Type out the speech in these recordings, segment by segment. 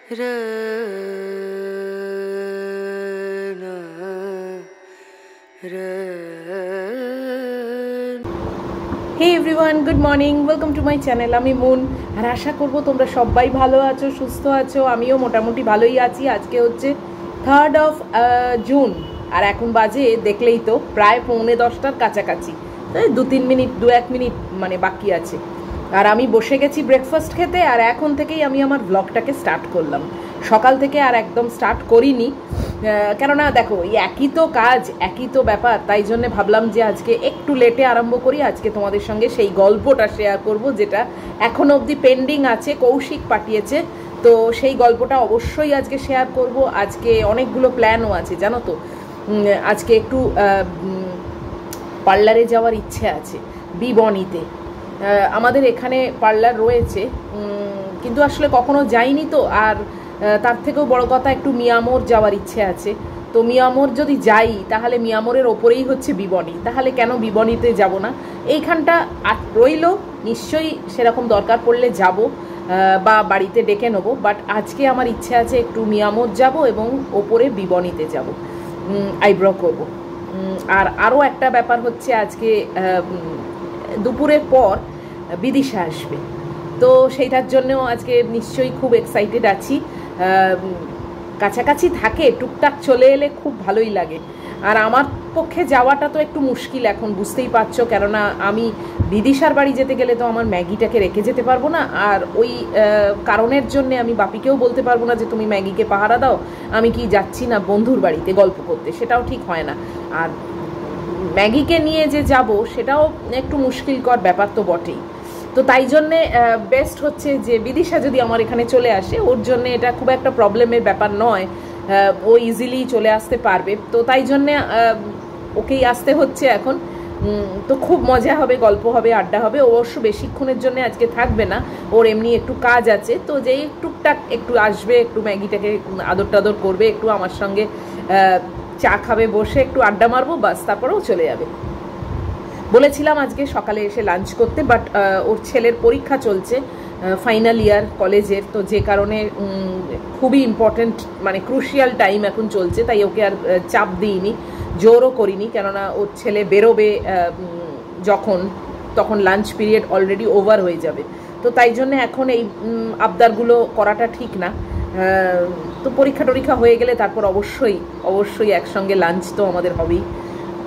Hey everyone, good morning. Welcome to my channel. আমি moon আর আশা করব তোমরা সবাই ভালো আছো, সুস্থ আছো। আমিও মোটামুটি ভালোই আছি। আজকে হচ্ছে 3rd of জুন আর এখন বাজে দেখলেই তো প্রায় 9:45টার কাছাকাছি। 2-3 মিনিট 2-1 মিনিট মানে বাকি আছে। আর আমি বসে গেছি ব্রেকফাস্ট খেতে আর এখন থেকেই আমি আমার ব্লগটাকে স্টার্ট করলাম। সকাল থেকে আর একদম স্টার্ট করিনি, কেননা দেখো এই একই তো কাজ, একই তো ব্যাপার, তাই জন্য ভাবলাম যে আজকে একটু লেটে আরম্ভ করি। আজকে তোমাদের সঙ্গে সেই গল্পটা শেয়ার করব যেটা এখনো অবধি পেন্ডিং আছে, কৌশিক পাঠিয়েছে, তো সেই গল্পটা অবশ্যই আজকে শেয়ার করব। আজকে অনেকগুলো প্ল্যানও আছে জানো তো। আজকে একটু পার্লারে যাওয়ার ইচ্ছে আছে, বিবনীতে। আমাদের এখানে পার্লার রয়েছে, কিন্তু আসলে কখনো যাইনি তো। আর তার থেকেও বড় কথা একটু মিয়ামোর যাওয়ার ইচ্ছে আছে। তো মিয়ামোর যদি যাই তাহলে মিয়ামোরের ওপরেই হচ্ছে বিবনী, তাহলে কেন বিবনীতে যাব না। এইখানটা রইল, নিশ্চয়ই সেরকম দরকার পড়লে যাব বা বাড়িতে ডেকে নেবো। বাট আজকে আমার ইচ্ছে আছে একটু মিয়ামোর যাব এবং ওপরে বিবনীতে যাব, আইব্রো করব। আর আরও একটা ব্যাপার হচ্ছে আজকে দুপুরের পর বিদিশা আসবে, তো সেইটার জন্যও আজকে নিশ্চয়ই খুব এক্সাইটেড আছি। কাছাকাছি থাকে, টুকটাক চলে এলে খুব ভালোই লাগে। আর আমার পক্ষে যাওয়াটা তো একটু মুশকিল এখন, বুঝতেই পারছো, কেননা আমি বিদিশার বাড়ি যেতে গেলে তো আমার ম্যাগিটাকে রেখে যেতে পারবো না। আর ওই কারণের জন্যে আমি বাপিকেও বলতে পারবো না যে তুমি ম্যাগিকে পাহারা দাও, আমি কি যাচ্ছি না বন্ধুর বাড়িতে গল্প করতে, সেটাও ঠিক হয় না। আর ম্যাগিকে নিয়ে যে যাব সেটাও একটু মুশকিলকর ব্যাপার তো বটেই। তো তাই জন্যে বেস্ট হচ্ছে যে বিদিশা যদি আমার এখানে চলে আসে, ওর জন্যে এটা খুব একটা প্রবলেমের ব্যাপার নয়, ও ইজিলি চলে আসতে পারবে। তো তাই জন্যে ওকেই আসতে হচ্ছে এখন। তো খুব মজা হবে, গল্প হবে, আড্ডা হবে। অবশ্য বেশিক্ষণের জন্য আজকে থাকবে না, ওর এমনি একটু কাজ আছে। তো যেই টুকটাক একটু আসবে, একটু ম্যাগিটাকে আদর টাদর করবে, একটু আমার সঙ্গে চা খাবে, বসে একটু আড্ডা মারবো, বাস, তারপরেও চলে যাবে। বলেছিলাম আজকে সকালে এসে লাঞ্চ করতে, বাট ওর ছেলের পরীক্ষা চলছে, ফাইনাল ইয়ার কলেজের, তো যে কারণে খুবই ইম্পর্ট্যান্ট মানে ক্রুশিয়াল টাইম এখন চলছে, তাই ওকে আর চাপ দিইনি, জোরও করিনি, কেননা ওর ছেলে বেরোবে যখন, তখন লাঞ্চ পিরিয়ড অলরেডি ওভার হয়ে যাবে। তো তাই জন্য এখন এই আবদারগুলো করাটা ঠিক না। তো পরীক্ষা টরীক্ষা হয়ে গেলে তারপর অবশ্যই একসঙ্গে লাঞ্চ তো আমাদের হবেই।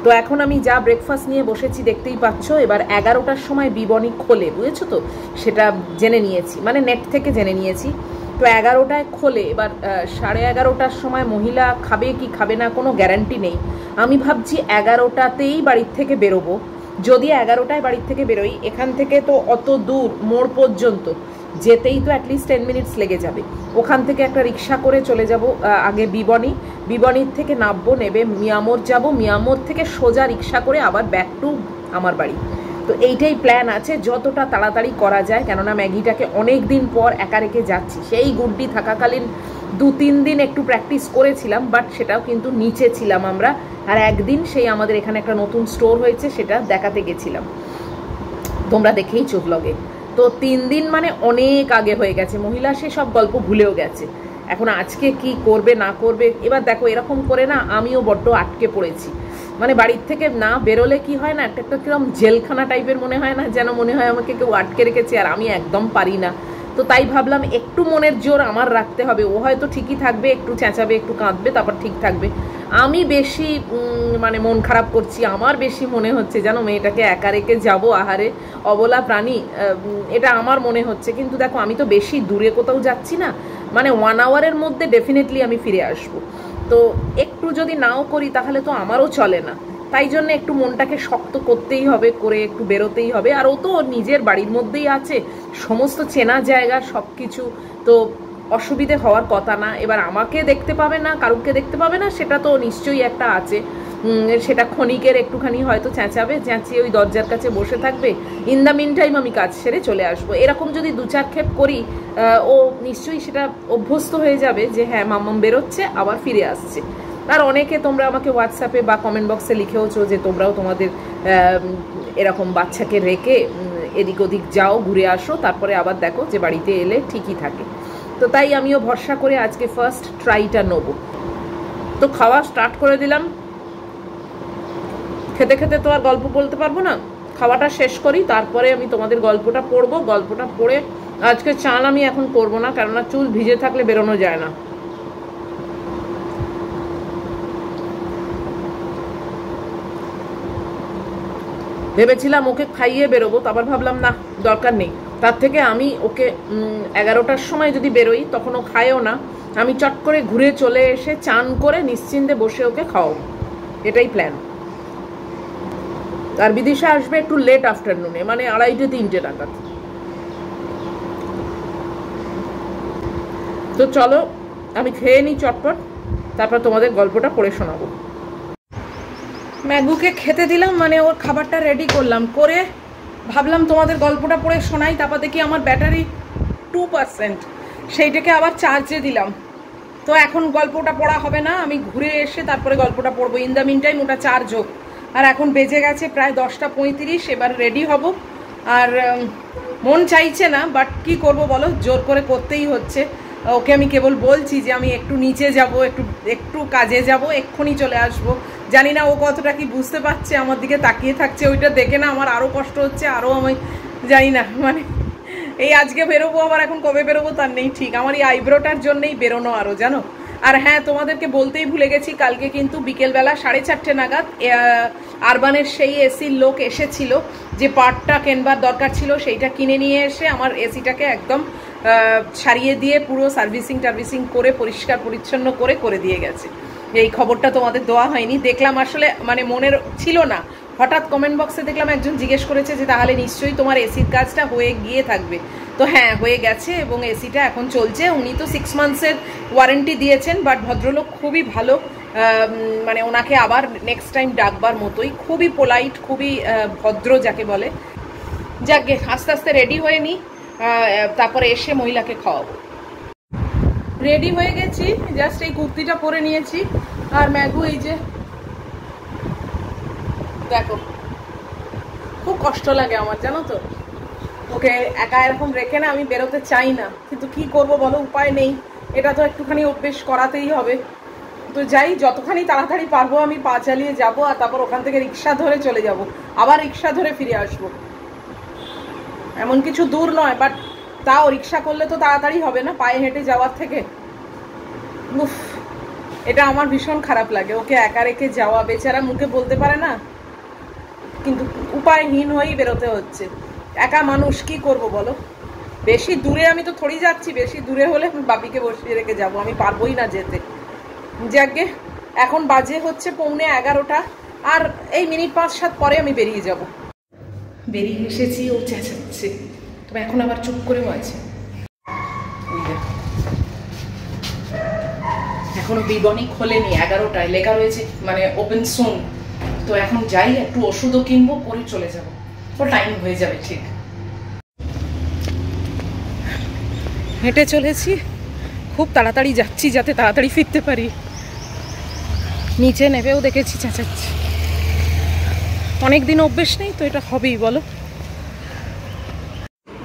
তো এখন আমি যা ব্রেকফাস্ট নিয়ে বসেছি দেখতেই পাচ্ছ। এবার 11টার সময় বিবনী খোলে, বুঝেছো তো, সেটা জেনে নিয়েছি, মানে নেট থেকে জেনে নিয়েছি। তো 11টায় খোলে। এবার 11:30টার সময় মহিলা খাবে কি খাবে না কোনো গ্যারান্টি নেই। আমি ভাবছি 11টাতেই বাড়ির থেকে বেরোবো। যদি 11টায় বাড়ির থেকে বেরোই, এখান থেকে তো অত দূর মোড় পর্যন্ত যেতেই তো অ্যাটলিস্ট 10 মিনিটস লেগে যাবে। ওখান থেকে একটা রিক্সা করে চলে যাব আগে বিবনীর থেকে নামবো, নেবে মিয়ামোর যাব, মিয়ামোর থেকে সোজা রিক্সা করে আবার ব্যাক টু আমার বাড়ি। তো এইটাই প্ল্যান আছে, যতটা তাড়াতাড়ি করা যায়, কেননা ম্যাগিটাকে অনেক দিন পর একা রেখে যাচ্ছি। সেই গুড্ডি থাকাকালীন 2-3 দিন একটু প্র্যাকটিস করেছিলাম, বাট সেটাও কিন্তু নিচে ছিলাম আমরা। আর একদিন সেই আমাদের এখানে একটা নতুন স্টোর হয়েছে, সেটা দেখাতে গেছিলাম, তোমরা দেখেইছো ব্লগে। তো 3 দিন মানে অনেক আগে হয়ে গেছে, মহিলা সে সব গল্প ভুলেও গেছে। এখন আজকে কি করবে না করবে, এবার দেখো এরকম করে না আমিও বড্ড আটকে পড়েছি। মানে বাড়ির থেকে না বেরোলে কি হয় না, একটা কিরকম জেলখানা টাইপের মনে হয় না, যেন মনে হয় আমাকে কেউ আটকে রেখেছে, আর আমি একদম পারি না। তো তাই ভাবলাম একটু মনের জোর আমার রাখতে হবে। ও হয়তো ঠিকই থাকবে, একটু চেঁচাবে, একটু কাঁদবে, তারপর ঠিক থাকবে। আমি বেশি মানে মন খারাপ করছি, আমার বেশি মনে হচ্ছে যেন মেয়েটাকে একা রেখে যাবো, আহারে অবলা প্রাণী, এটা আমার মনে হচ্ছে। কিন্তু দেখো আমি তো বেশি দূরে কোথাও যাচ্ছি না, মানে 1 আওয়ারের মধ্যে ডেফিনেটলি আমি ফিরে আসবো। তো একটু যদি নাও করি তাহলে তো আমারও চলে না, তাই জন্য একটু মনটাকে শক্ত করতেই হবে, করে একটু বেরোতেই হবে। আর ও তো নিজের বাড়ির মধ্যেই আছে, সমস্ত চেনা জায়গা সব কিছু, তো অসুবিধে হওয়ার কথা না। এবার আমাকে দেখতে পাবে না, কারুকে দেখতে পাবে না, সেটা তো নিশ্চয়ই একটা আছে। সেটা ক্ষণিকের একটুখানি হয়তো চেঁচাবে, চেঁচিয়ে ওই দরজার কাছে বসে থাকবে। ইন দ্য মিন টাইম আমি কাজ সেরে চলে আসবো। এরকম যদি 2-4 ক্ষেপ করি, ও নিশ্চয়ই সেটা অভ্যস্ত হয়ে যাবে যে হ্যাঁ মাম্মাম বেরোচ্ছে, আবার ফিরে আসছে। আর অনেকে তোমরা আমাকে হোয়াটসঅ্যাপে বা কমেন্ট বক্সে লিখেওছো যে তোমরাও তোমাদের এরকম বাচ্চাকে রেখে এদিক ওদিক যাও, ঘুরে আসো, তারপরে আবার দেখো যে বাড়িতে এলে ঠিকই থাকে। তো তাই আমিও ভরসা করে আজকে ফার্স্ট ট্রাইটা নেব। তো খাওয়া স্টার্ট করে দিলাম। খেতে খেতে তো আর গল্প বলতে পারবো না, খাওয়াটা শেষ করি তারপরে আমি তোমাদের গল্পটা পড়বো। গল্পটা পড়ে আজকে চান আমি এখন করবো না, কেননা চুল ভিজে থাকলে বেরোনো যায় না। ভেবেছিলাম ওকে খাইয়ে বেরোবো, তারপর ভাবলাম না, দরকার নেই। তার থেকে আমি ওকে 11টার সময় যদি বেরোই তখন ও খায়ও না, আমি চট করে ঘুরে চলে এসে চান করে নিশ্চিন্তে বসে ওকে খাওয়াবো, এটাই প্ল্যান। আর বিদিশা আসবে একটু লেট আফটারনুনে, মানে 2:30-3টে নাগাদ। তো চলো আমি খেয়ে নিই চটপট, তারপর তোমাদের গল্পটা পড়ে শোনাবো। ম্যাগুকে খেতে দিলাম, মানে ওর খাবারটা রেডি করলাম, করে ভাবলাম তোমাদের গল্পটা পড়ে শোনাই। তারপর দেখি আমার ব্যাটারি 2%, সেইটাকে আবার চার্জে দিলাম। তো এখন গল্পটা পড়া হবে না, আমি ঘুরে এসে তারপরে গল্পটা পড়বো। ইন দ্য মিন টাইম ওটা চার্জ হোক। আর এখন বেজে গেছে প্রায় 10:35, এবার রেডি হব। আর মন চাইছে না, বাট কি করব বলো, জোর করে করতেই হচ্ছে। ওকে আমি কেবল বলছি যে আমি একটু নিচে যাব, একটু কাজে যাব, এক্ষুনি চলে আসব। জানি না ও কতটা কি বুঝতে পারছে, আমার দিকে তাকিয়ে থাকছে, ওইটা দেখে না আমার আরও কষ্ট হচ্ছে, আরও আমি জানি না, মানে এই আজকে বেরোবো, আবার এখন কবে বেরোবো তার নেই ঠিক। আমার এই আইব্রোটার জন্যই বেরোনো আরও, জানো। আর হ্যাঁ, তোমাদেরকে বলতেই ভুলে গেছি, কালকে কিন্তু বিকেলবেলা 4:30 নাগাদ আরবানের সেই এসির লোক এসেছিল, যে পার্টটা কেনবার দরকার ছিল সেইটা কিনে নিয়ে এসে আমার এসিটাকে একদম সারিয়ে দিয়ে পুরো সার্ভিসিং করে পরিষ্কার পরিচ্ছন্ন করে দিয়ে গেছে। এই খবরটা তোমাদের দেওয়া হয়নি, দেখলাম আসলে মানে মনের ছিল না। হঠাৎ কমেন্ট বক্সে দেখলাম একজন জিজ্ঞেস করেছে যে তাহলে নিশ্চয়ই তোমার এসির কাজটা হয়ে গিয়ে থাকবে। তো হ্যাঁ, হয়ে গেছে এবং এসিটা এখন চলছে। উনি তো 6 মান্থসের ওয়ারেন্টি দিয়েছেন, বাট ভদ্রলোক খুবই ভালো, মানে ওনাকে আবার নেক্সট টাইম ডাকবার মতোই, খুবই পোলাইট, খুবই ভদ্র যাকে বলে। যাকে আস্তে আস্তে রেডি হয়ে নিই, তারপরে এসে মহিলাকে খাওয়াবো। রেডি হয়ে গেছি, জাস্ট এই কুর্তিটা পরে নিয়েছি। আর ম্যাগু এই যে দেখো, খুব কষ্ট লাগে আমার, জানো তো, ওকে একা এরকম রেখে না আমি বেরোতে চাই না, কিন্তু কি করব বলো, উপায় নেই। এটা তো একটুখানি অভ্যেস করাতেই হবে। তো যাই, যতখানি তাড়াতাড়ি পারবো আমি পা চালিয়ে যাবো, আর তারপর ওখান থেকে রিক্সা ধরে চলে যাব, আবার রিক্সা ধরে ফিরে আসবো। এমন কিছু দূর নয়, বাট তাও রিক্সা করলে তো তাড়াতাড়ি হবে না পায়ে হেঁটে যাওয়ার থেকে। উফ, এটা আমার ভীষণ খারাপ লাগে, ওকে একা রেখে যাওয়া। বেচারা মুখে বলতে পারে না, কিন্তু উপায়হীন হয়েই বেরোতে হচ্ছে। একা মানুষ, কি করব বলো। বেশি দূরে আমি তো থোড়ি যাচ্ছি, বেশি দূরে হলে বাপিকে বসিয়ে রেখে যাব, আমি পারবোই না যেতে। যাকে এখন বাজে হচ্ছে 11:15, আর এই মিনিট 5-7 পরে আমি বেরিয়ে যাব। বেরিয়ে এসেছি, ও চেঁচাচ্ছে, তবে এখন আবার চুপ করেও আছে। এখনো বিবনি খোলেনি, 11টায় লেখা রয়েছে মানে ওপেন সুন। তো এখন যাই, একটু ওষুধও কিনবো, পরে চলে যাব, তো টাইম হয়ে যাবে ঠিক। হেঁটে চলেছি, খুব তাড়াতাড়ি যাচ্ছি যাতে তাড়াতাড়ি ফিরতে পারি। নিচে নেবেও দেখেছি চেঁচাচ্ছি, অনেকদিন অভ্যেস নেই তো, এটা হবেই বলো।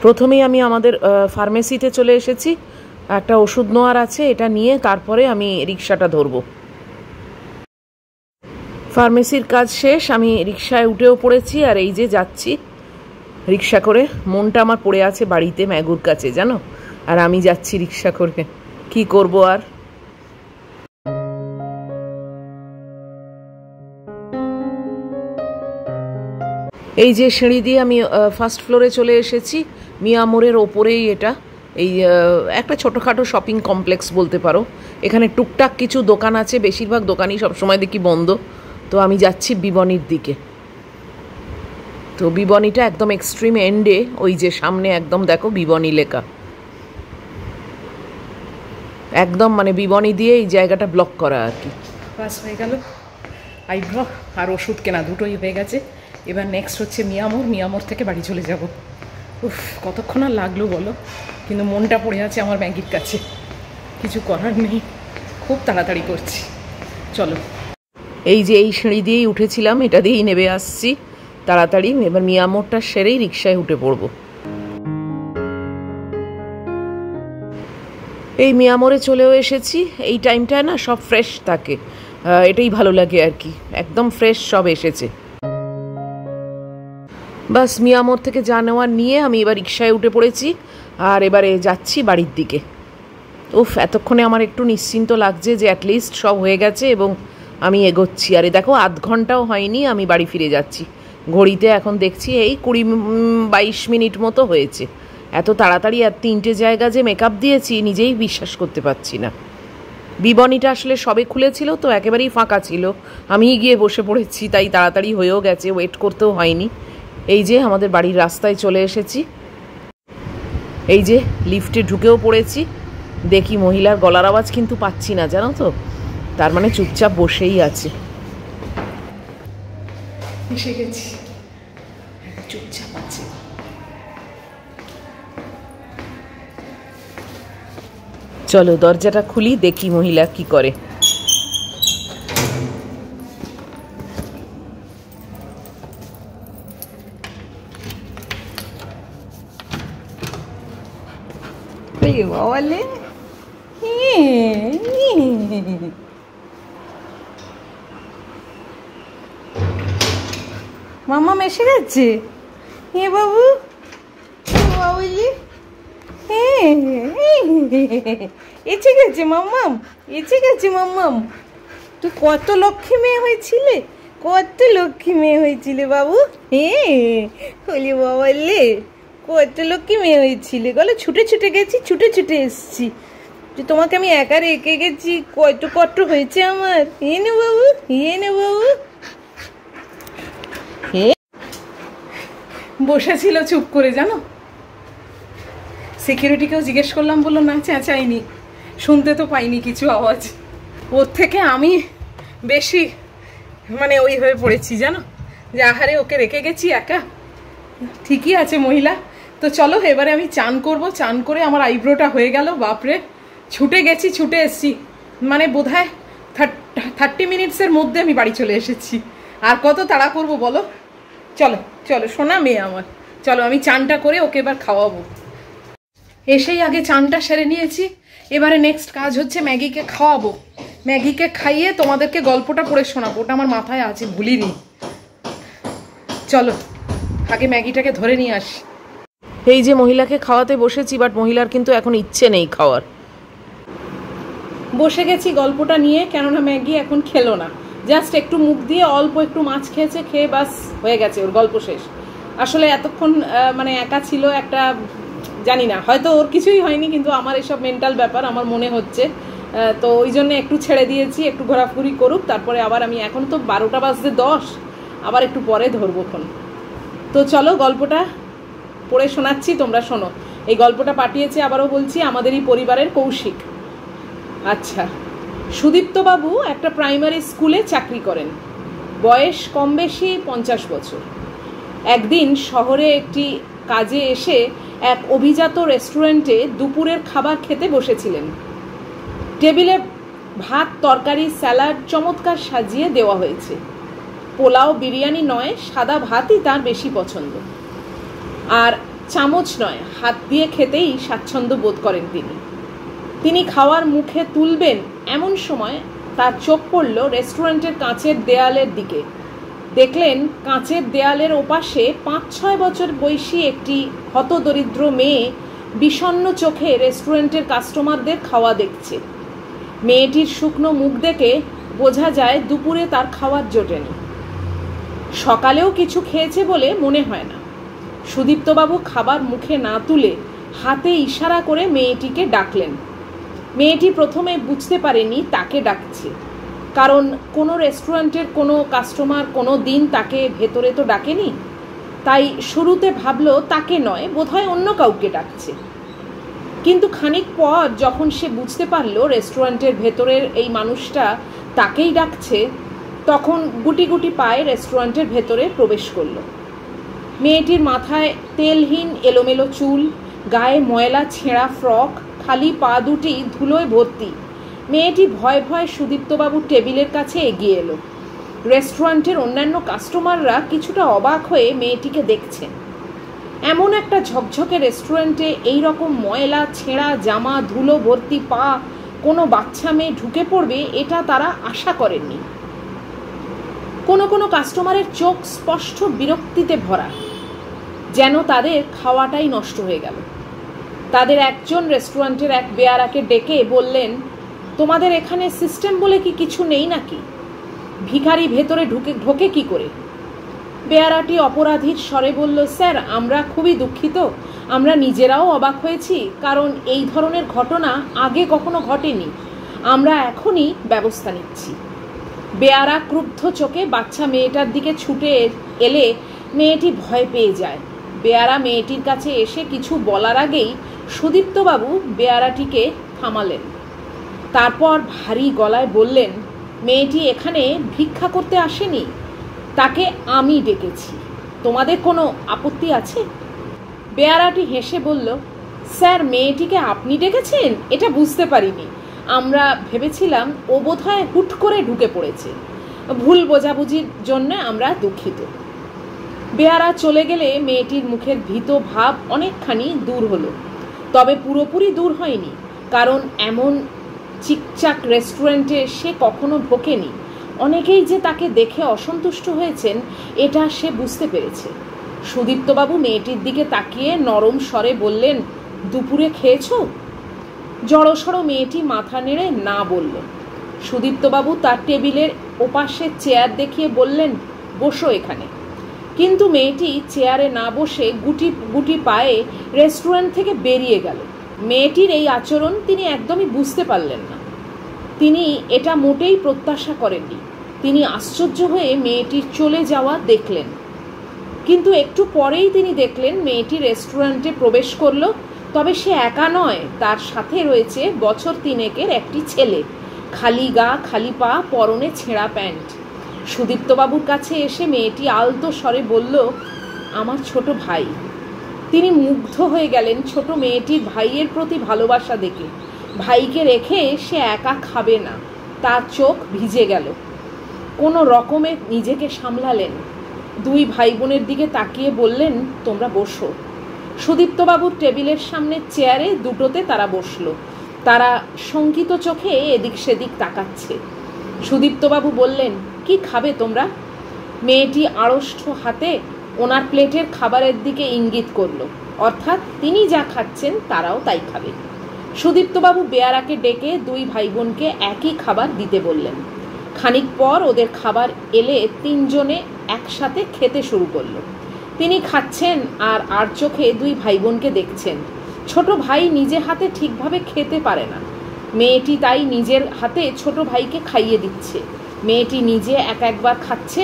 প্রথমেই আমি আমাদের ফার্মেসিতে চলে এসেছি, একটা ওষুধ নেওয়ার আছে, এটা নিয়ে তারপরে আমি রিক্সাটা ধরবো। ফার্মেসির কাজ শেষ, আমি রিক্সায় উঠেও পড়েছি, আর এই যে যাচ্ছি রিক্সা করে। মনটা আমার পড়ে আছে বাড়িতে ম্যাগুর কাছে, জানো, আর আমি যাচ্ছি রিক্সা করে, কি করব আর। এই যে সিঁড়ি দিয়ে আমি ফার্স্ট ফ্লোরে চলে এসেছি, মিয়া মোড়ের ওপরেই এটা। এই একটা ছোটোখাটো শপিং কমপ্লেক্স বলতে পারো। এখানে টুকটাক কিছু দোকান আছে, বেশিরভাগ দোকানই সবসময় দেখি বন্ধ। তো আমি যাচ্ছি বিবনির দিকে। তো বিবনিটা একদম এক্সট্রিম এন্ডে, ওই যে সামনে একদম দেখো বিবনি লেখা, একদম মানে বিবনি দিয়ে এই জায়গাটা ব্লক করা আর কি। বাস হয়ে গেল, আইব্রো আর ওষুধ কেনা দুটোই হয়ে গেছে। এবার নেক্সট হচ্ছে মিয়ামোড়, মিয়ামোড় থেকে বাড়ি চলে যাব। উফ, কতক্ষণ আর লাগলো বলো, কিন্তু মনটা পড়ে আছে আমার ম্যাগির কাছে, কিছু করার নেই, খুব তাড়াতাড়ি করছি। চলো, এই যে এই সিঁড়ি দিয়েই উঠেছিলাম, এটা দিয়েই নেমে আসছি তাড়াতাড়ি। এবার মিয়ামোড়টা সেরেই রিক্সায় উঠে পড়বো। এই মিয়ামোরে চলেও এসেছি। এই টাইমটায় না সব ফ্রেশ থাকে, এটাই ভালো লাগে আর কি, একদম ফ্রেশ সব এসেছে। বাস মিয়ামোর থেকে যা নেওয়ার নিয়ে আমি এবার রিক্সায় উঠে পড়েছি আর এবারে যাচ্ছি বাড়ির দিকে। উফ, এতক্ষণে আমার একটু নিশ্চিন্ত লাগছে যে অ্যাটলিস্ট সব হয়ে গেছে এবং আমি এগোচ্ছি। আরে দেখো, আধ ঘন্টাও হয়নি আমি বাড়ি ফিরে যাচ্ছি। ঘড়িতে এখন দেখছি এই 20-22 মিনিট মতো হয়েছে। এত তাড়াতাড়ি আর 3টে জায়গা যে মেকআপ দিয়েছি নিজেই বিশ্বাস করতে পারছি না। বিবনীটা আসলে সবে খুলেছিল তো একেবারেই ফাঁকা ছিল, আমিই গিয়ে বসে পড়েছি, তাই তাড়াতাড়ি হয়েও গেছে, ওয়েট করতেও হয়নি। এই যে আমাদের বাড়ির রাস্তায় চলে এসেছি, এই যে লিফটে ঢুকেও পড়েছি। দেখি মহিলার গলার আওয়াজ কিন্তু পাচ্ছি না, জানো তো, তার মানে চুপচাপ বসেই আছে। এসে গেছি, চুপচাপ আছে। চলো দরজাটা খুলি, দেখি মহিলা কি করে। বলে মামা এসে গেছে। হে বাবু, বাবুজি এসে গেছে মাম্মাম, এসে গেছে মাম্মাম। তুই কত লক্ষ্মী মেয়ে হয়েছিলে, কত লক্ষ্মী মেয়ে হয়েছিলে বাবু। হলি বাবলে, কত লক্ষ্মী মেয়ে হয়েছিলে। গেলো ছুটে ছুটে গেছি, ছুটে ছুটে এসছি। যে তোমাকে আমি একা রেখে গেছি, কত কষ্ট হয়েছে আমার। নে বাবু, নে বাবু। বসেছিল চুপ করে, জানো, সিকিউরিটিকেও জিজ্ঞেস করলাম, বললো না চেঁচাইনি, শুনতে তো পাইনি কিছু আওয়াজ। ওর থেকে আমি বেশি মানে ওই হয়ে পড়েছি, জানো, যে আহারে ওকে রেখে গেছি একা। ঠিকই আছে মহিলা। তো চলো এবারে আমি চান করব। চান করে আমার আইব্রোটা হয়ে গেল। বাপরে, ছুটে গেছি, ছুটে এসছি, মানে বোধহয় 30 মিনিটসের মধ্যে আমি বাড়ি চলে এসেছি। আর কত তাড়া করবো বলো। চলো চলো সোনা মেয়ে আমার, চলো আমি চানটা করে ওকে এবার খাওয়াবো। এসেই আগে চানটা সেরে নিয়েছি, এবারে নেক্সট কাজ হচ্ছে ম্যাগিকে খাওয়াবো। ম্যাগিকে খাইয়ে তোমাদেরকে গল্পটা পড়ে শোনাবো, ওটা আমার মাথায় আছে, ভুলিনি। চলো আগে ম্যাগিটাকে ধরে নিয়ে আসি। এই যে মহিলাকে খাওয়াতে বসেছি, বাট মহিলার কিন্তু এখন ইচ্ছে নেই খাওয়ার। বসে গেছি গল্পটা নিয়ে, কেননা ম্যাগি এখন খেলো না, জাস্ট একটু মুখ দিয়ে অল্প একটু মাছ খেয়েছে, খেয়ে বাস হয়ে গেছে, ওর গল্প শেষ। আসলে এতক্ষণ মানে একা ছিল একটা, জানি না হয়তো ওর কিছুই হয়নি, কিন্তু আমার এসব মেন্টাল ব্যাপার আমার মনে হচ্ছে, তো ওই জন্য একটু ছেড়ে দিয়েছি, একটু ঘোরাঘুরি করুক, তারপরে আবার আমি, এখন তো 12টা বাজতে 10, আবার একটু পরে ধরবো ফোন। তো চলো গল্পটা পড়ে শোনাচ্ছি, তোমরা শোনো। এই গল্পটা পাঠিয়েছে, আবারও বলছি, আমাদেরই পরিবারের কৌশিক। আচ্ছা, সুদীপ্তবাবু একটা প্রাইমারি স্কুলে চাকরি করেন, বয়স কম বেশি 50 বছর। একদিন শহরে একটি কাজে এসে এক অভিজাত রেস্টুরেন্টে দুপুরের খাবার খেতে বসেছিলেন। টেবিলে ভাত, তরকারি, স্যালাড চমৎকার সাজিয়ে দেওয়া হয়েছে। পোলাও, বিরিয়ানি নয়, সাদা ভাতই তার বেশি পছন্দ। আর চামচ নয়, হাত দিয়ে খেতেই স্বাচ্ছন্দ্য বোধ করেন তিনি খাওয়ার মুখে তুলবেন এমন সময় তার চোখ পড়ল রেস্টুরেন্টের কাঁচের দেয়ালের দিকে। দেখলেন কাঁচের দেয়ালের ওপাশে 5-6 বছর বয়সী একটি হতদরিদ্র মেয়ে বিষণ্ণ চোখে রেস্টুরেন্টের কাস্টমারদের খাওয়া দেখছে। মেয়েটির শুকনো মুখ দেখে বোঝা যায় দুপুরে তার খাওয়ার জোটেনি, সকালেও কিছু খেয়েছে বলে মনে হয় না। সুদীপ্তবাবু খাবার মুখে না তুলে হাতে ইশারা করে মেয়েটিকে ডাকলেন। মেয়েটি প্রথমে বুঝতে পারেনি তাকে ডাকছে, কারণ কোনো রেস্টুরেন্টের কোনো কাস্টমার কোনো দিন তাকে ভেতরে তো ডাকেনি, তাই শুরুতে ভাবলো তাকে নয়, বোধহয় অন্য কাউকে ডাকছে। কিন্তু খানিক পর যখন সে বুঝতে পারলো রেস্টুরেন্টের ভেতরের এই মানুষটা তাকেই ডাকছে, তখন গুটি গুটি পায়ে রেস্টুরেন্টের ভেতরে প্রবেশ করলো। মেয়েটির মাথায় তেলহীন এলোমেলো চুল, গায়ে ময়লা ছেঁড়া ফ্রক, খালি পা দুটি ধুলোয় ভর্তি। মেয়েটি ভয়ে ভয়ে সুদীপ্তবাবুর টেবিলের কাছে এগিয়ে এলো। রেস্টুরেন্টের অন্যান্য কাস্টমাররা কিছুটা অবাক হয়ে মেয়েটিকে দেখছেন। এমন একটা ঝকঝকে রেস্টুরেন্টে এই রকম ময়লা ছেঁড়া জামা ধুলো ভর্তি পা কোনো বাচ্চা মেয়ে ঢুকে পড়বে এটা তারা আশা করেননি। কোনো কোনো কাস্টমারের চোখ স্পষ্ট বিরক্তিতে ভরা, যেন তাদের খাওয়াটাই নষ্ট হয়ে গেল। তাদের একজন রেস্টুরেন্টের এক বেয়ারাকে ডেকে বললেন, তোমাদের এখানে সিস্টেম বলে কি কিছু নেই নাকি? ভিখারি ভেতরে ঢোকে কি করে? বেয়ারাটি অপরাধীর স্বরে বলল, স্যার আমরা খুবই দুঃখিত, আমরা নিজেরাও অবাক হয়েছি, কারণ এই ধরনের ঘটনা আগে কখনো ঘটেনি, আমরা এখনই ব্যবস্থা নিচ্ছি। বেয়ারা ক্রুদ্ধ চোখে বাচ্চা মেয়েটার দিকে ছুটে এলে মেয়েটি ভয় পেয়ে যায়। বেয়ারা মেয়েটির কাছে এসে কিছু বলার আগেই সুদীপ্তবাবু বেয়ারাটিকে থামালেন। তারপর ভারী গলায় বললেন, মেয়েটি এখানে ভিক্ষা করতে আসেনি, তাকে আমি ডেকেছি, তোমাদের কোনো আপত্তি আছে? বেয়ারাটি হেসে বলল, স্যার মেয়েটিকে আপনি ডেকেছেন এটা বুঝতে পারিনি, আমরা ভেবেছিলাম ও বোধহয় হুট করে ঢুকে পড়েছে, ভুল বোঝাবুঝির জন্য আমরা দুঃখিত। বেয়ারা চলে গেলে মেয়েটির মুখের ভীত ভাব অনেকখানি দূর হলো, তবে পুরোপুরি দূর হয়নি, কারণ এমন চিকচাক রেস্টুরেন্টে সে কখনো ঢোকেনি। অনেকেই যে তাকে দেখে অসন্তুষ্ট হয়েছেন এটা সে বুঝতে পেরেছে। সুদীপ্তবাবু মেয়েটির দিকে তাকিয়ে নরম স্বরে বললেন, দুপুরে খেয়েছো? জড়সড় মেয়েটি মাথা নেড়ে না বলল। সুদীপ্তবাবু তার টেবিলের ওপাশে চেয়ার দেখিয়ে বললেন, বসো এখানে। কিন্তু মেয়েটি চেয়ারে না বসে গুটি গুটি পায়ে রেস্টুরেন্ট থেকে বেরিয়ে গেল। মেয়েটির এই আচরণ তিনি একদমই বুঝতে পারলেন না, তিনি এটা মোটেই প্রত্যাশা করেননি। তিনি আশ্চর্য হয়ে মেয়েটির চলে যাওয়া দেখলেন, কিন্তু একটু পরেই তিনি দেখলেন মেয়েটি রেস্টুরেন্টে প্রবেশ করলো। তবে সে একা নয়, তার সাথে রয়েছে বছর 3 একটি ছেলে, খালি গা খালি পা, পরনে ছেঁড়া প্যান্ট। সুদীপ্তবাবুর কাছে এসে মেয়েটি আলতো স্বরে বলল, আমার ছোট ভাই। তিনি মুগ্ধ হয়ে গেলেন ছোট মেয়েটির ভাইয়ের প্রতি ভালোবাসা দেখে। ভাইকে রেখে সে একা খাবে না, তার চোখ ভিজে গেল। কোনো রকমে নিজেকে সামলালেন, 2 ভাই বোনের দিকে তাকিয়ে বললেন, তোমরা বসো। সুদীপ্তবাবুর টেবিলের সামনে চেয়ারে দুটোতে তারা বসলো। তারা শঙ্কিত চোখে এদিক সেদিক তাকাচ্ছে। সুদীপ্তবাবু বললেন, কি খাবে তোমরা? মেয়েটি আড়ষ্ট হাতে ওনার প্লেটের খাবারের দিকে ইঙ্গিত করলো, অর্থাৎ তিনি যা খাচ্ছেন তারাও তাই খাবে। সুদীপ্তবাবু বেয়ারাকে ডেকে 2 ভাই বোনকে একই খাবার দিতে বললেন। খানিক পর ওদের খাবার এলে 3 জনে একসাথে খেতে শুরু করলো। তিনি খাচ্ছেন আর চোখে 2 ভাই বোনকে দেখছেন। ছোট ভাই নিজে হাতে ঠিকভাবে খেতে পারে না, মেয়েটি তাই নিজের হাতে ছোট ভাইকে খাইয়ে দিচ্ছে। মেয়েটি নিজে একবার খাচ্ছে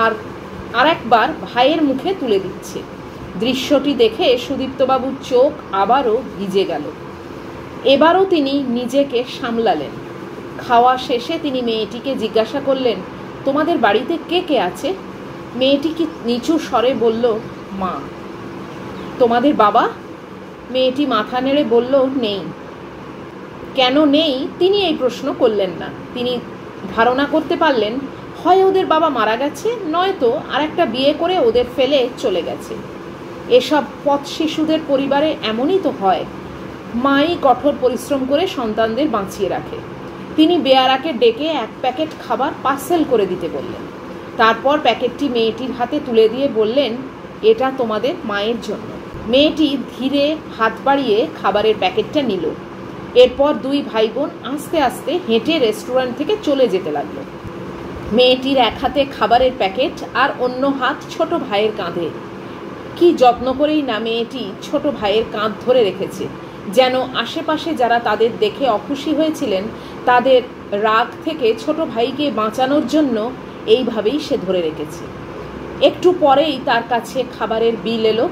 আর একবার ভাইয়ের মুখে তুলে দিচ্ছে। দৃশ্যটি দেখে সুদীপ্তবাবুর চোখ আবারও ভিজে গেল। এবারও তিনি নিজেকে সামলালেন। খাওয়া শেষে তিনি মেয়েটিকে জিজ্ঞাসা করলেন, তোমাদের বাড়িতে কে কে আছে? মেয়েটি কি নিচু স্বরে বলল, মা। তোমাদের বাবা? মেয়েটি মাথা নেড়ে বলল, নেই। কেন নেই তিনি এই প্রশ্ন করলেন না। তিনি ধারণা করতে পারলেন হয় ওদের বাবা মারা গেছে, নয়তো আর একটা বিয়ে করে ওদের ফেলে চলে গেছে। এসব পথ শিশুদের পরিবারে এমনই তো হয়, মাই কঠোর পরিশ্রম করে সন্তানদের বাঁচিয়ে রাখে। তিনি বেয়ারাকে ডেকে 1 প্যাকেট খাবার পার্সেল করে দিতে বললেন। তারপর প্যাকেটটি মেয়েটির হাতে তুলে দিয়ে বললেন, এটা তোমাদের মায়ের জন্য। মেয়েটি ধীরে হাত বাড়িয়ে খাবারের প্যাকেটটা নিল। এরপর 2 ভাই বোন আস্তে আস্তে হেঁটে রেস্টুরেন্ট থেকে চলে যেতে লাগলো। মেয়েটির এক হাতে খাবারের প্যাকেট আর অন্য হাত ছোট ভাইয়ের কাঁধে। কি যত্ন করেই না মেয়েটি ছোট ভাইয়ের কাঁধ ধরে রেখেছে, যেন আশেপাশে যারা তাদের দেখে অখুশি হয়েছিলেন তাদের রাগ থেকে ছোট ভাইকে বাঁচানোর জন্য এইভাবেই সে ধরে রেখেছে। একটু পরেই তার কাছে খাবারের বিল এলো।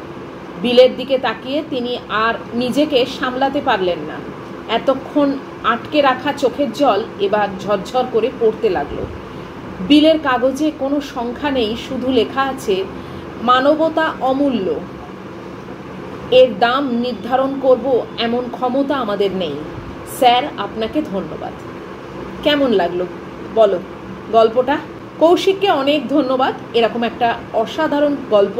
বিলের দিকে তাকিয়ে তিনি আর নিজেকে সামলাতে পারলেন না। এতক্ষণ আটকে রাখা চোখের জল এবার ঝরঝর করে পড়তে লাগলো। বিলের কাগজে কোনো সংখ্যা নেই, শুধু লেখা আছে, মানবতা অমূল্য, এর দাম নির্ধারণ করব এমন ক্ষমতা আমাদের নেই। স্যার আপনাকে ধন্যবাদ। কেমন লাগলো বলো গল্পটা? কৌশিককে অনেক ধন্যবাদ এরকম একটা অসাধারণ গল্প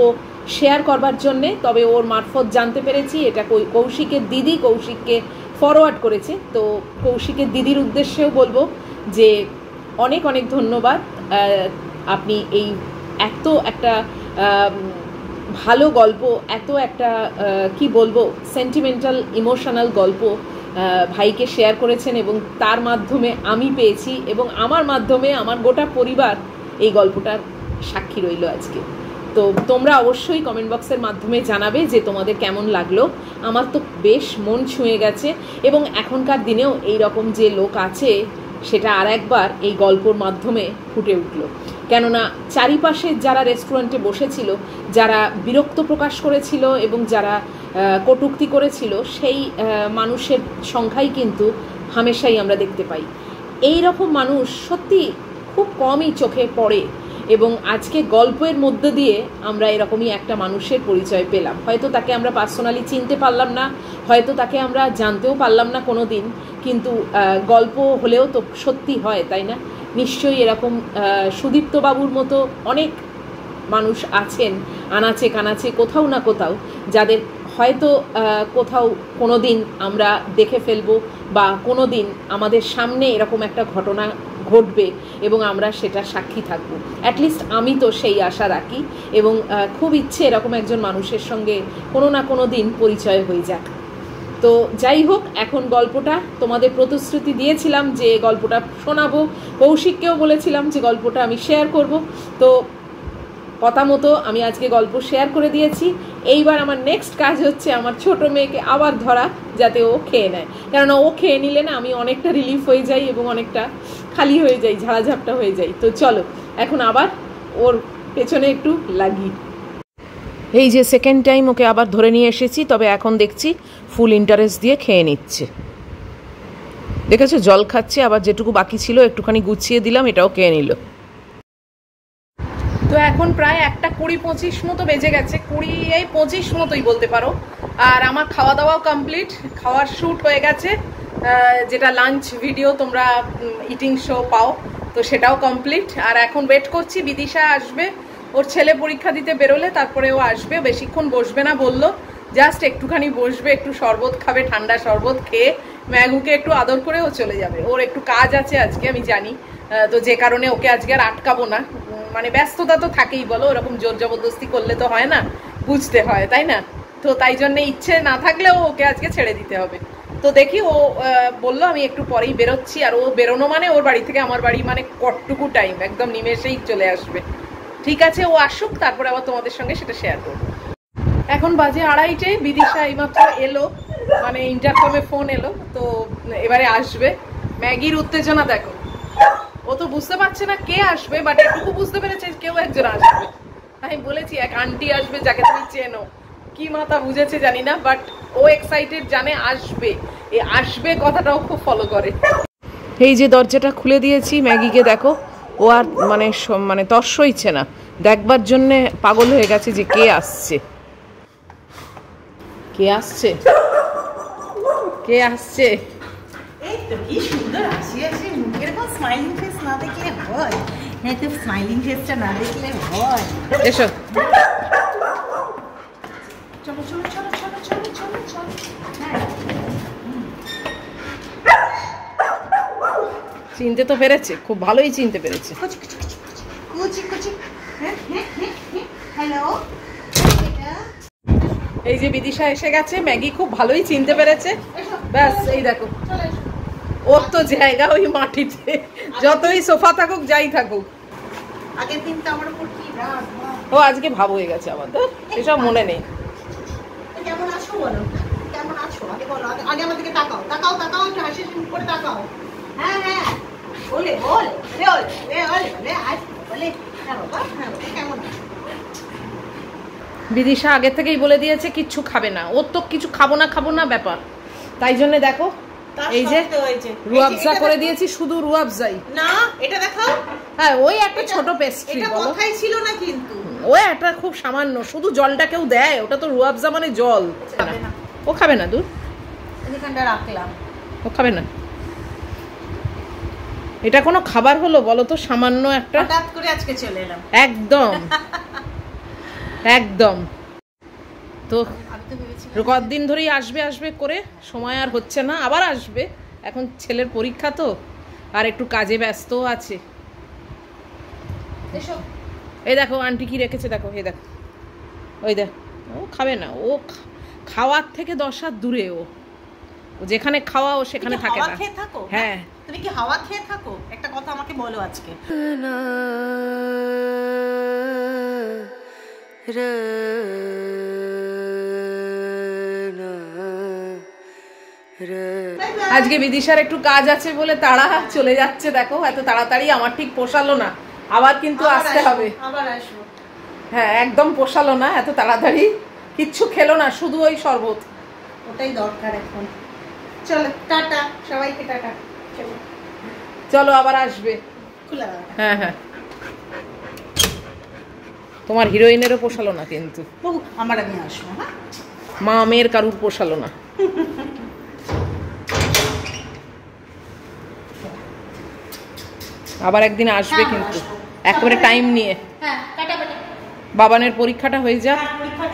শেয়ার করবার জন্যে। তবে ওর মারফত জানতে পেরেছি এটা কৌশিকের দিদি কৌশিককে ফরওয়ার্ড করেছে। তো কৌশিকের দিদির উদ্দেশ্যেও বলবো যে অনেক অনেক ধন্যবাদ। আপনি এই এত একটা ভালো গল্প, এত একটা কি বলবো সেন্টিমেন্টাল ইমোশনাল গল্প ভাইকে শেয়ার করেছেন এবং তার মাধ্যমে আমি পেয়েছি এবং আমার মাধ্যমে আমার গোটা পরিবার এই গল্পটার সাক্ষী রইল আজকে। তো তোমরা অবশ্যই কমেন্ট বক্সের মাধ্যমে জানাবে যে তোমাদের কেমন লাগলো। আমার তো বেশ মন ছুঁয়ে গেছে এবং এখনকার দিনেও এই রকম যে লোক আছে সেটা আর একবার এই গল্পর মাধ্যমে ফুটে উঠল। কেননা চারিপাশে যারা রেস্টুরেন্টে বসেছিল, যারা বিরক্ত প্রকাশ করেছিল এবং যারা কটূক্তি করেছিল, সেই মানুষের সংখ্যাই কিন্তু হামেশাই আমরা দেখতে পাই। এই রকম মানুষ সত্যি খুব কমই চোখে পড়ে এবং আজকে গল্পের মধ্য দিয়ে আমরা এরকমই একটা মানুষের পরিচয় পেলাম। হয়তো তাকে আমরা পার্সোনালি চিনতে পারলাম না, হয়তো তাকে আমরা জানতেও পারলাম না কোনো দিন, কিন্তু গল্প হলেও তো সত্যি হয়, তাই না? নিশ্চয়ই এরকম সুদীপ্তবাবুর মতো অনেক মানুষ আছেন আনাচে কানাচে কোথাও না কোথাও, যাদের হয়তো কোথাও কোনো দিন আমরা দেখে ফেলবো বা কোনো দিন আমাদের সামনে এরকম একটা ঘটনা ঘটবে এবং আমরা সেটা সাক্ষী থাকবো। অ্যাটলিস্ট আমি তো সেই আশা রাখি এবং খুব ইচ্ছে এরকম একজন মানুষের সঙ্গে কোনো না কোনো দিন পরিচয় হয়ে যাক। তো যাই হোক, এখন গল্পটা তোমাদের প্রতিশ্রুতি দিয়েছিলাম যে গল্পটা শোনাবো, কৌশিককেও বলেছিলাম যে গল্পটা আমি শেয়ার করব। তো কথা মতো আমি আজকে গল্প শেয়ার করে দিয়েছি। এইবার আমার নেক্সট কাজ হচ্ছে আমার ছোট মেয়েকে আবার ধরা, যাতে ও খেয়ে নেয়। কেননা ও খেয়ে নিলে না আমি অনেকটা রিলিফ হয়ে যাই এবং অনেকটা খালি হয়ে যাই, ঝাড়াঝাপটা হয়ে যাই। তো চলো এখন আবার ওর পেছনে একটু লাগি। এই যে সেকেন্ড টাইম ওকে আবার ধরে নিয়ে এসেছি, তবে এখন দেখছি ফুল ইন্টারেস্ট দিয়ে খেয়ে নিচ্ছে। দেখেছো, জল খাচ্ছে, আবার যেটুকু বাকি ছিল একটুখানি গুছিয়ে দিলাম, এটাও খেয়ে নিল। তো এখন প্রায় 1:20-25 মতো বেজে গেছে, 20-25 মতোই বলতে পারো। আর আমার খাওয়া দাওয়াও কমপ্লিট, খাওয়ার শ্যুট হয়ে গেছে, যেটা লাঞ্চ ভিডিও তোমরা ইটিং শো পাও, তো সেটাও কমপ্লিট। আর এখন ওয়েট করছি বিদিশা আসবে, ওর ছেলে পরীক্ষা দিতে বেরোলে তারপরে ও আসবে। বেশিক্ষণ বসবে না বললো, জাস্ট একটুখানি বসবে, একটু শরবত খাবে, ঠান্ডা শরবত খেয়ে ম্যাগুকে একটু আদর করে ও চলে যাবে। ওর একটু কাজ আছে আজকে আমি জানি, তো যে কারণে ওকে আজকে আর আটকাবো না। মানে ব্যস্ততা তো থাকেই, বলো, ওরকম জোর জবরদস্তি করলে তো হয় না, বুঝতে হয়, তাই না? তো তাই জন্যে ইচ্ছে না থাকলেও ওকে আজকে ছেড়ে দিতে হবে। তো দেখি, ও বললো আমি একটু পরেই বেরোচ্ছি। আর ও বেরোনো মানে ওর বাড়ি থেকে আমার বাড়ি মানে কতটুকু টাইম, একদম নিমেষেই চলে আসবে। ঠিক আছে, ও আসুক, তারপরে আবার তোমাদের সঙ্গে সেটা শেয়ার করবো। এখন বাজে 2:30, বিদিশা এইমাত্র এলো, মানে ইন্টারকমে ফোন এলো, তো এবারে আসবে। ম্যাগির উত্তেজনা দেখো, ও তো বুঝতে পারছে না কে আসবে, বাট এটুকু বুঝতে পেরেছে কেউ একজন আসবে। আমি বলেছি এক আন্টি আসবে যাকে তুমি চেনো, কি মাথা বুঝেছে জানি না, বাট ও এক্সাইটেড, জানে আসবে। এই আসবে কথাটাও খুব ফলো করে। এই যে দরজাটা খুলে দিয়েছি, ম্যাগিকে দেখো, ও আর মানে তর্স হইছে না, দেখবার জন্যে পাগল হয়ে গেছে যে কে আসছে, কে আসছে, কে আসছে। এই তো কি সুন্দর হাসি হাসি মুখ, এরকম স্মাইলিং ফেস না দেখলে হয়? হ্যাঁ, তো স্মাইলিং ফেসটা না দেখলে হয়? এসো, চলো চলো চলো চলো চলো চলো চলো। হ্যাঁ, চিনতে তো পেরেছে, খুব ভালোই চিনতে পেরেছে। কুচি কুচি কুচি কুচি কুচি। হ্যাঁ হ্যাঁ হ্যাঁ, হ্যালো। এই যে বিদিশা এসে গেছে, ম্যাগি খুব ভালোই চিনতে পেরেছে। ব্যাস, এই দেখো, ওর তো জায়গা ওই মাটিতে, যতই সোফা থাকুক যাই থাকুক। আগের দিন তো আমার উপর কি রাগ। ও আজকে ভাব হয়ে গেছে আমার, তো এসব মনে নেই। কেমন আছো বলো, কেমন আছো আগে বলো, আগে আমার দিকে তাকাও, তাকাও তাকাও, একটু হাসি হাসি করে তাকাও। হ্যাঁ হ্যাঁ, বলে বলে বলে বলে বলে আজ বলে। হ্যাঁ বাবা, হ্যাঁ বাবা, কেমন আছো? বিদিশা আগে থেকেই বলে দিয়েছে কিচ্ছু খাবে না, ওর তো কিছু খাবো না ব্যাপার। তাই জন্য দেখো, এই যে রুয়াবজা করে দিয়েছি, শুধু রুয়াবজাই না, এটা দেখাও। হ্যাঁ, ওই একটা ছোট পেস্ট্রি, এটা বলো, কথাই ছিল না কিন্তু, ওই একটা খুব সামান্য, শুধু জলটা কেউ দেয়, ওটা তো রুয়াবজা মানে জল। ও খাবে না, দূর, এখানটা রাখলাম, ও খাবে না। এটা কোনো খাবার হলো বলো তো? সামান্য একটা, হঠাৎ করে আজকে চলে এলাম। একদম একদম তো আমি তো ভেবেছিলাম কতদিন ধরেই আসবে আসবে করে সময় আর হচ্ছে না, আবার আসবে। এখন ছেলের পরীক্ষা তো, আর একটু কাজে ব্যস্ত আছে। এসো। এই দেখো আন্টি কি রেখেছে, দেখো এই দেখো, ওই দেখ। ও খাবে না, ও খাওয়ার থেকে 10 হাত দূরে। ও যেখানে খাওয়া ও সেখানে থাকে না। খেয়ে থাকো? হ্যাঁ। তুমি কি হাওয়া খেয়ে থাকো? একটা কথা আমাকে বলো আজকে। আজকে বিদিশার একটু কাজ আছে বলে তাড়া চলে যাচ্ছে। দেখো এত তাড়াতাড়ি আমার ঠিক পোষালো না, আবার কিন্তু আসতে হবে। আবার আসবো। হ্যাঁ একদম পোষালো না এত তাড়াতাড়ি, কিচ্ছু খেলো না, শুধু ওই শরবত। ওটাই দরকার এখন। চলো টাটা, সবাইকে টাটা। চলো চলো আবার আসবে। খুলে দাও। হ্যাঁ হ্যাঁ, তোমার হিরোইনেরও পোষালো না কিন্তু। বাবু আমার আমি আসবো। হ্যাঁ মা মেয়ের কারুর পোষালো না। আবার একদিন আসবে কিন্তু, একেবারে টাইম নিয়ে। হ্যাঁ টাটা টাটা। বাবানের পরীক্ষাটা হয়ে যাক,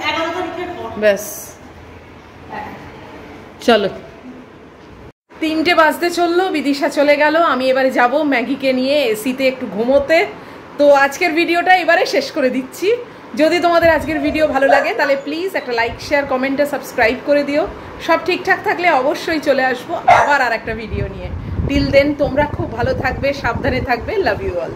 11 তারিখের পর। ব্যাস। চলো 3টে বাজতে চললো, বিদিশা চলে গেল। আমি এবারে যাব ম্যাগিকে নিয়ে এসিতে একটু ঘুমোতে। তো আজকের ভিডিওটা এবারে শেষ করে দিচ্ছি। যদি তোমাদের আজকের ভিডিও ভালো লাগে তাহলে প্লিজ একটা লাইক শেয়ার কমেন্টে সাবস্ক্রাইব করে দিও। সব ঠিকঠাক থাকলে অবশ্যই চলে আসবো আবার আর একটা ভিডিও নিয়ে। টিল দেন তোমরা খুব ভালো থাকবে, সাবধানে থাকবে। Love you all.